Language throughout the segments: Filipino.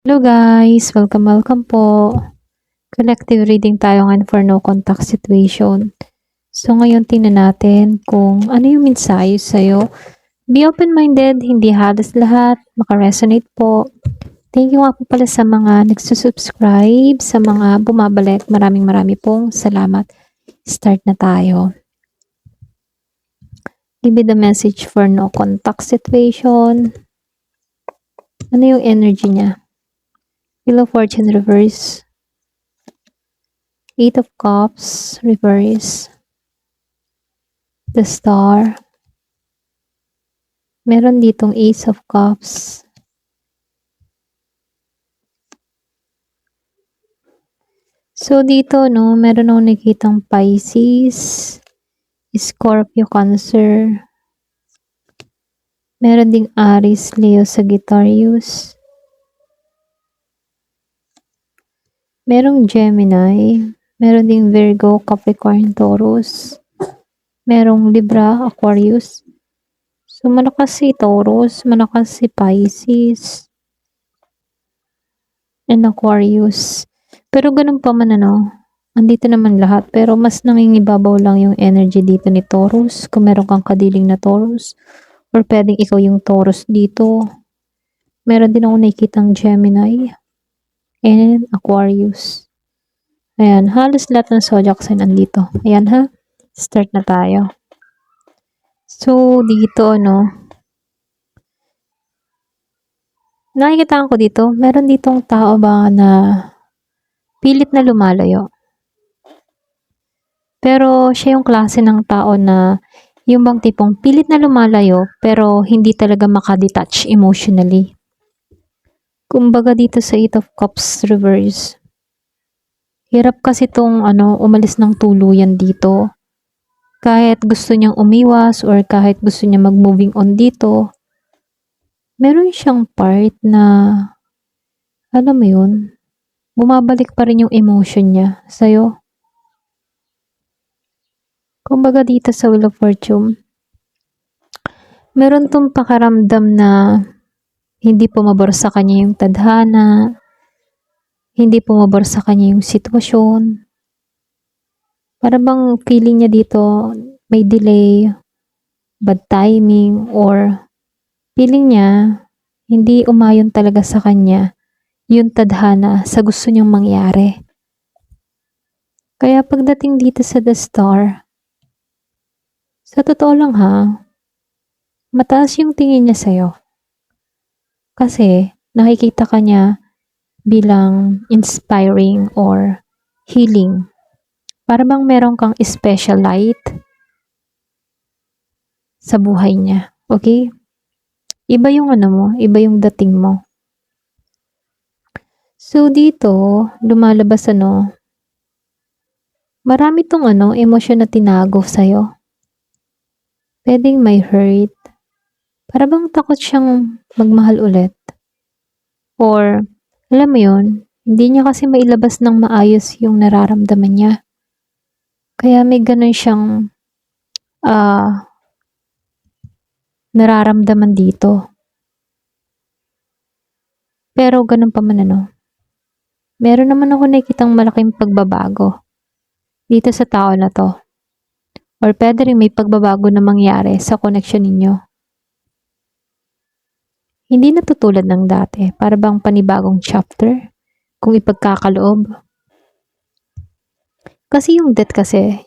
Hello guys! Welcome po. Collective reading tayo ngayon for no contact situation. So ngayon tingnan natin kung ano yung mensahe sa'yo. Be open-minded, hindi halos lahat, makaresonate po. Thank you nga po pala sa mga nagsusubscribe, sa mga bumabalik. Maraming pong salamat. Start na tayo. Give me the message for no contact situation. Ano yung energy niya? Wheel of Fortune reverse. Eight of Cups reverse. The Star. Meron ditong Ace of Cups. So dito no, meron akong nakitang Pisces, Scorpio, Cancer. Meron ding Aries, Leo, Sagittarius. Merong Gemini. Meron ding Virgo, Capricorn, Taurus. Merong Libra, Aquarius. So malakas si Taurus, malakas si Pisces, and Aquarius. Pero ganun pa man andito naman lahat. Pero mas nangingibabaw lang yung energy dito ni Taurus. Kung meron kang kadiling na Taurus. Or pwedeng ikaw yung Taurus dito. Meron din ako nakikitang Gemini. And Aquarius. Ayan. Halos lahat ng zodiac sign andito. Ayan ha. Start na tayo. So, dito nakikita ko dito. Meron ditong tao ba na pilit na lumalayo. Pero siya yung klase ng tao na yung bang tipong pilit na lumalayo pero hindi talaga makadetach emotionally. Kumbaga dito sa Eight of Cups reverse, hirap kasi tong umalis ng tuluyan dito. Kahit gusto niyang umiwas or kahit gusto niya mag-moving on dito, meron siyang part na, alam mo yun, bumabalik pa rin yung emotion niya sa'yo. Kumbaga dito sa Wheel of Fortune, meron tong pakaramdam na hindi pumabor sa kanya yung tadhana, hindi pumabor sa kanya yung sitwasyon. Para bang feeling niya dito may delay, bad timing, or feeling niya hindi umayon talaga sa kanya yung tadhana sa gusto niyang mangyari. Kaya pagdating dito sa The Star, sa totoo lang mataas yung tingin niya sa'yo. Kasi nakikita ka niya bilang inspiring or healing. Para bang meron kang special light sa buhay niya. Okay? Iba yung mo, iba yung dating mo. So dito, lumalabas marami tong emosyon na tinago sa'yo. Pwedeng may hurt. Para bang takot siyang magmahal ulit. Or, alam mo yun, hindi niya kasi mailabas ng maayos yung nararamdaman niya. Kaya may ganun siyang nararamdaman dito. Pero ganun pa man meron naman ako nakikitang malaking pagbabago dito sa tao na to. Or pwede rin may pagbabago na mangyari sa connection ninyo. Hindi na tutulad ng dati. Para bang panibagong chapter kung ipagkakaloob. Kasi yung death kasi,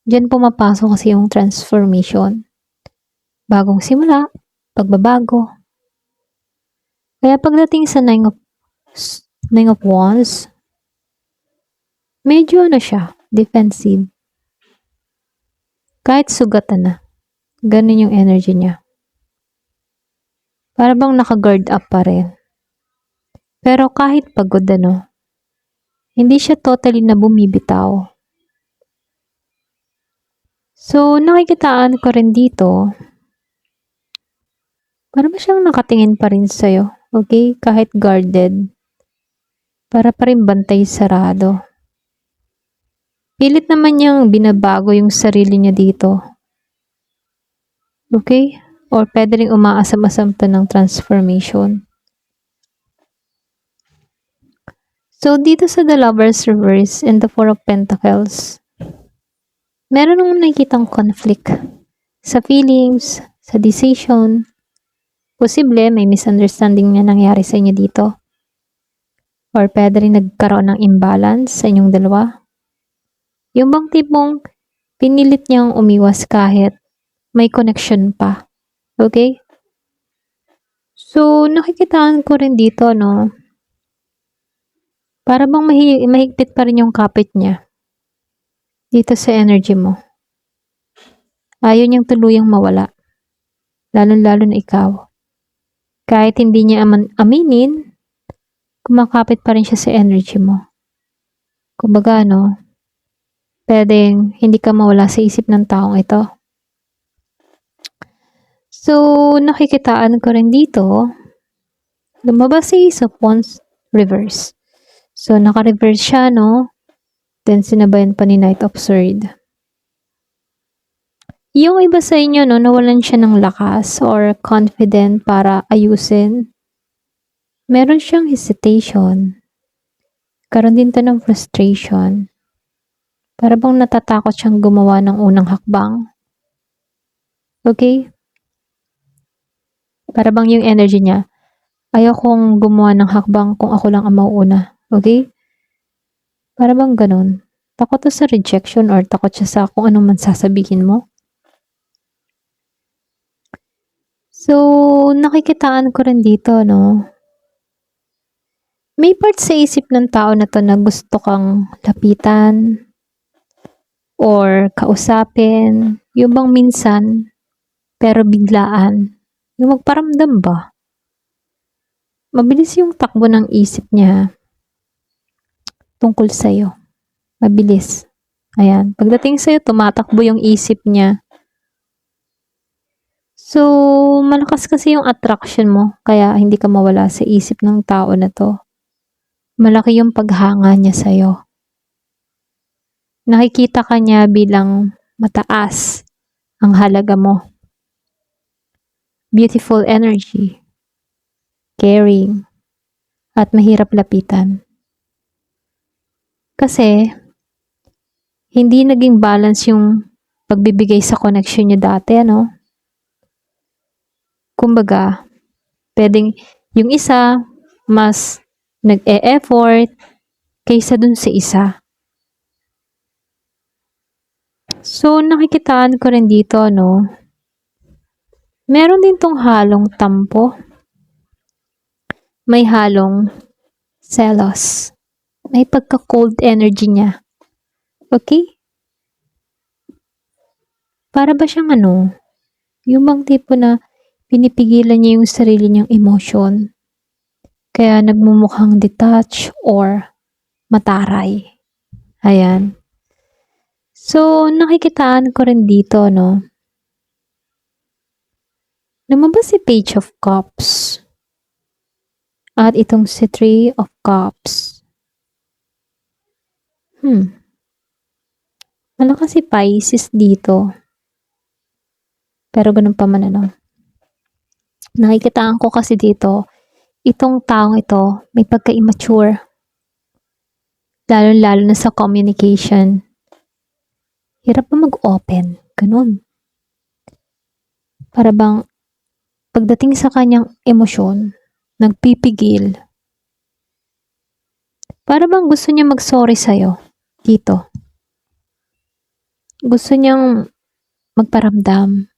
dyan pumapasok kasi yung transformation. Bagong simula, pagbabago. Kaya pagdating sa Nine of Wands, medyo siya, defensive. Kahit sugatan na, ganun yung energy niya. Para bang naka-guard up pa rin. Pero kahit pagod hindi siya totally na bumibitaw. So, nakikitaan ko rin dito, para ba siyang nakatingin pa rin sa'yo, okay? Kahit guarded. Para pa rin bantay sarado. Pilit naman niyang binabago yung sarili niya dito. Okay? Or pwede rin umaasam-asam to ng transformation. So, dito sa The Lovers Reverse and the Four of Pentacles, meron nung nakikitang conflict sa feelings, sa decision. Posible may misunderstanding na nangyari sa inyo dito. Or pwede rin nagkaroon ng imbalance sa inyong dalawa. Yung bang tipong pinilit niyang umiwas kahit may connection pa. Okay? So, nakikitaan ko rin dito, no? Para bang mahigpit pa rin yung kapit niya dito sa energy mo. Ayaw niyang tuluyang mawala. Lalo-lalo na ikaw. Kahit hindi niya aminin, kumakapit pa rin siya sa energy mo. Kumbaga, no? Pwedeng hindi ka mawala sa isip ng taong ito. So, nakikitaan ko rin dito, lumabas si Ace of Wands reverse. So, naka-reverse siya, no? Then, sinabayan pa ni Knight of Swords. Yung iba sa inyo, no, nawalan siya ng lakas or confident para ayusin. Meron siyang hesitation. Karoon din to ng frustration. Para bang natatakot siyang gumawa ng unang hakbang. Okay? Para bang yung energy niya, ayaw kong gumawa ng hakbang kung ako lang ang mauuna. Okay? Para bang ganun. Takot to sa rejection or takot siya sa kung anong man sasabihin mo. So, nakikitaan ko rin dito, no? May part sa isip ng tao na to na gusto kang lapitan or kausapin. Yung bang minsan, pero biglaan. Yung magparamdam ba? Mabilis yung takbo ng isip niya tungkol sa'yo. Mabilis. Ayan. Pagdating sa'yo, tumatakbo yung isip niya. So, malakas kasi yung attraction mo, kaya hindi ka mawala sa isip ng tao na to. Malaki yung paghanga niya sa'yo. Nakikita ka niya bilang mataas ang halaga mo. Beautiful energy, caring, at mahirap lapitan. Kasi, hindi naging balance yung pagbibigay sa connection niyo dati, ano? Kumbaga, pwedeng yung isa mas nag-e-effort kaysa dun sa isa. So, nakikitaan ko rin dito, no? Meron din tong halong tampo. May halong selos. May pagka-cold energy niya. Okay? Para ba siyang ano? Yung bang tipo na pinipigilan niya yung sarili niyang emotion. Kaya nagmumukhang detached or mataray. Ayan. So, nakikitaan ko rin dito, no? Lumabas si Page of Cups. At itong si Three of Cups. Malakas si Pisces dito. Pero ganun pa man, ano. Nakikitaan ko kasi dito, itong taong ito may pagka-immature. Lalo-lalo na sa communication. Hirap pa mag-open. Ganun. Para bang pagdating sa kanyang emosyon, nagpipigil. Para bang gusto niya mag-sorry sa'yo dito. Gusto niyang magparamdam.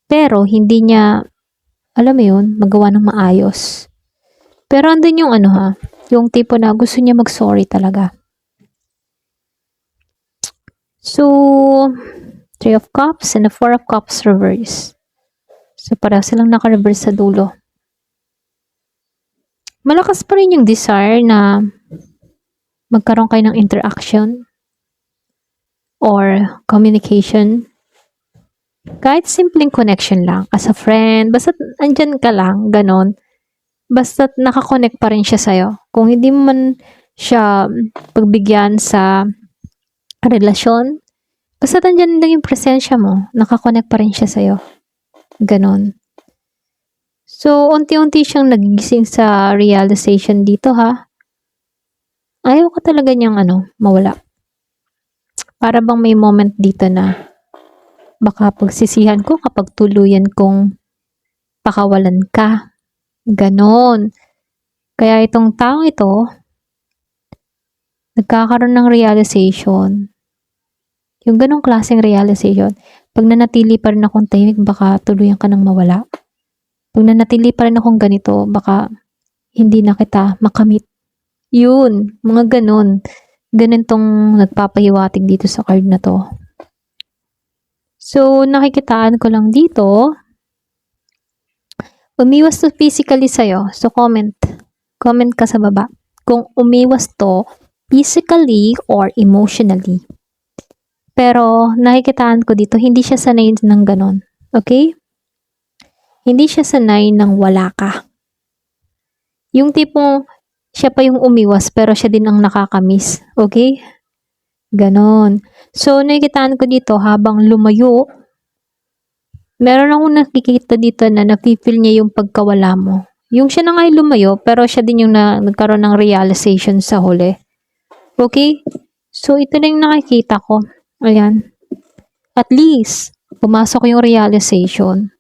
Pero hindi niya, alam mo yun, magawa ng maayos. Pero andun yung ano ha, yung tipo na gusto niya mag-sorry talaga. So, Three of Cups and the Four of Cups reverse. So, para silang naka-reverse sa dulo. Malakas pa rin yung desire na magkaroon kayo ng interaction or communication. Kahit simpleng connection lang, as a friend, basta andyan ka lang, ganon. Basta nakakonect pa rin siya sa'yo. Kung hindi mo man siya pagbigyan sa relasyon, basta andyan lang yung presensya mo, nakakonect pa rin siya sa'yo. Ganon. So, unti-unti siyang nagigising sa realization dito ha. Ayaw ka talaga niyang mawala. Para bang may moment dito na baka pagsisihan ko kapag tuluyan kong pakawalan ka. Ganon. Kaya itong taong ito, nagkakaroon ng realization. Yung ganong klaseng realization. Pag nanatili pa rin akong tahimik, baka tuluyan ka nang mawala. Pag nanatili pa rin akong ganito, baka hindi na kita makamit. Yun, mga ganon. Ganon tong nagpapahiwatig dito sa card na to. So, nakikitaan ko lang dito, umiwas to physically sa'yo. So, comment. Comment ka sa baba. Kung umiwas to physically or emotionally. Pero, nakikitaan ko dito, hindi siya sanay ng ganon. Okay? Hindi siya sanay ng wala ka. Yung tipong, siya pa yung umiwas, pero siya din ang nakakamiss. Okay? Ganon. So, nakikitaan ko dito, habang lumayo, meron akong nakikita dito na nafe-feel niya yung pagkawala mo. Yung siya na nga lumayo, pero siya din yung nagkaroon ng realization sa huli. Okay? So, ito na yung nakikita ko. Ayan. At least, pumasok yung realization.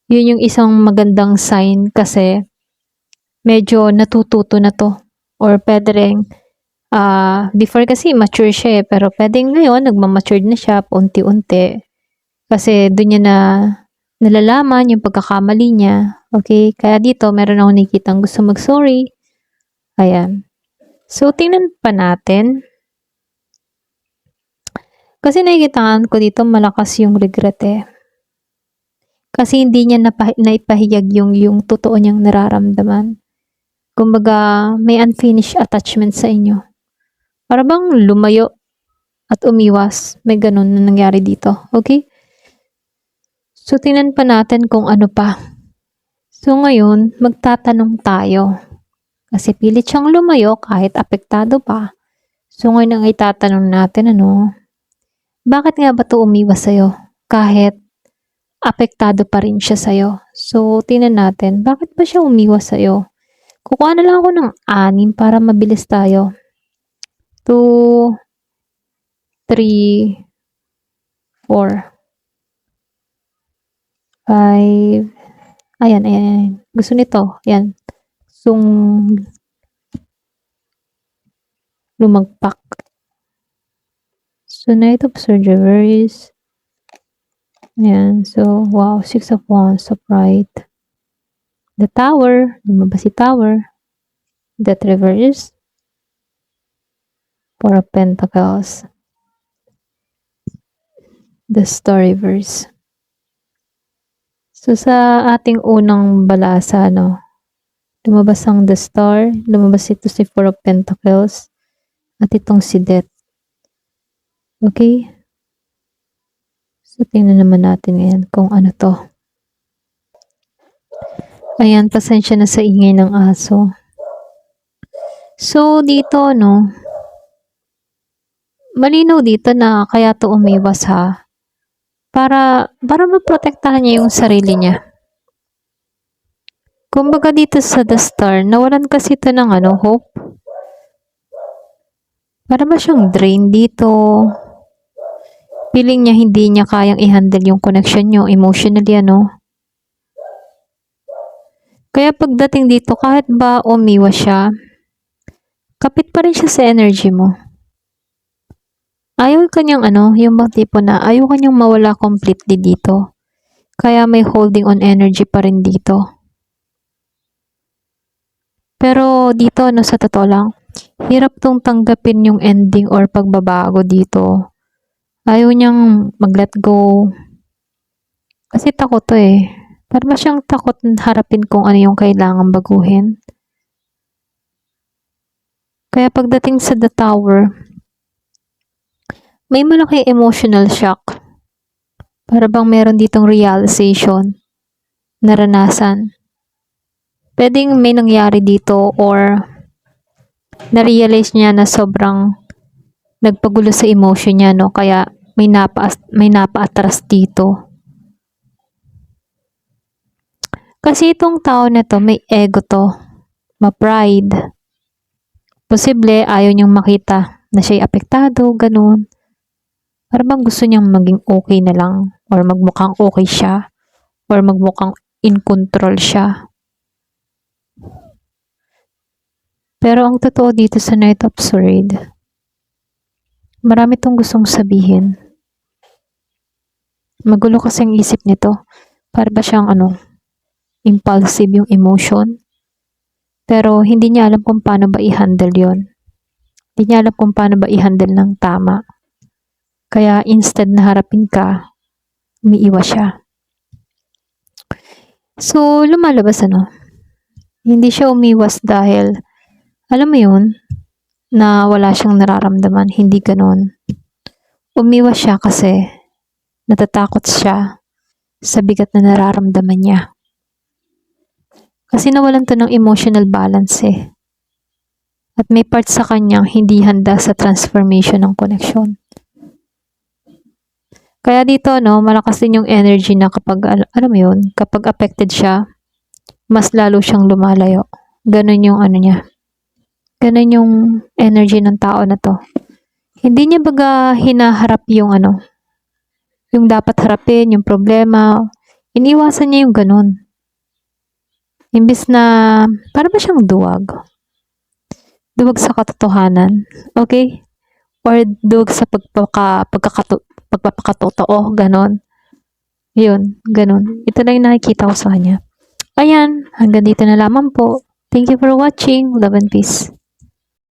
Yun yung isang magandang sign kasi medyo natututo na to. Or pwede rin, before kasi mature siya pero pwedeng ngayon, nagmamature na siya paunti-unti. Kasi doon niya na nalalaman yung pagkakamali niya. Okay? Kaya dito, meron akong nakikitang gusto mag-sorry. Ayan. So, tingnan pa natin. Kasi nakikitaan ko dito, malakas yung regret eh. Kasi hindi niya naipahiyag yung totoo niyang nararamdaman. Kumbaga, may unfinished attachment sa inyo. Para bang lumayo at umiwas. May ganun na nangyari dito. Okay? So, tingnan pa natin kung ano pa. So, ngayon, magtatanong tayo. Kasi pilit siyang lumayo kahit apektado pa. So, ngayon ang itatanong natin, bakit nga ba ito umiwas sa'yo? Kahit apektado pa rin siya sa'yo. So, tingnan natin, bakit ba siya umiwas sa'yo? Kukuha na lang ako ng 6 para mabilis tayo. 2, 3, 4, 5. Ayan. Gusto nito. Ayan. Sung lumagpak. So, Knight of Swords reverse. Ayan. So, wow. 6 of Wands. Upright. The Tower. Lumabas si Tower. Death reverse. 4 of Pentacles. The Star reverse. So, sa ating unang balasa, lumabas ang The Star. Lumabas ito si 4 of Pentacles. At itong si Death. Okay? So, tingnan naman natin ngayon kung ano to. Ayan, pasensya na sa ingay ng aso. So, dito, malinaw dito na kaya to umiwas ha. Para maprotektahan niya yung sarili niya. Kumbaga dito sa The Star, nawalan kasi ito ng hope. Para ba siyang drain dito? Feeling niya hindi niya kayang i-handle yung connection niyo emotionally, Kaya pagdating dito, kahit ba umiwas siya, kapit pa rin siya sa energy mo. Ayaw kanyang yung bang tipo na ayaw kanyang mawala completely dito. Kaya may holding on energy pa rin dito. Pero dito, sa totoo lang, hirap tong tanggapin yung ending or pagbabago dito. Ayaw niyang mag-let go. Kasi takot to eh. Para ba siyang takot harapin kung ano yung kailangan baguhin. Kaya pagdating sa The Tower, may malaki emotional shock. Para bang meron ditong realization, naranasan. Pwedeng may nangyari dito or na-realize niya na sobrang nagpagulo sa emotion niya, Kaya may napa-atras dito. Kasi itong tao na to, may ego to. Ma-pride. Posible, ayaw niyang makita na siya'y apektado, ganun. Para bang gusto niyang maging okay na lang, or magmukhang okay siya, or magmukhang in control siya. Pero ang totoo dito sa Knight of Swords, marami tong gustong sabihin. Magulo kasi ang isip nito. Para ba siyang impulsive yung emotion. Pero hindi niya alam kung paano ba i-handle yon. Hindi niya alam kung paano ba i-handle ng tama. Kaya instead na harapin ka, umiiwas siya. So, lumalabas hindi siya umiwas dahil, alam mo yun, na wala siyang nararamdaman. Hindi ganun. Umiwas siya kasi natatakot siya sa bigat na nararamdaman niya. Kasi nawalan to ng emotional balance eh. At may part sa kanyang hindi handa sa transformation ng connection. Kaya dito, malakas din yung energy na kapag, alam mo yun, kapag affected siya, mas lalo siyang lumalayo. Ganun yung niya. Ganun yung energy ng tao na to. Hindi niya baga hinaharap yung yung dapat harapin, yung problema. Iniwasan niya yung ganun. Imbis na, para ba siyang duwag? Duwag sa katotohanan. Okay? Or duwag sa pagpapakatotoo. Ganon. Yun. Ganon. Ito na yung nakikita ko sa kanya. Ayan. Hanggang dito na lamang po. Thank you for watching. Love and peace.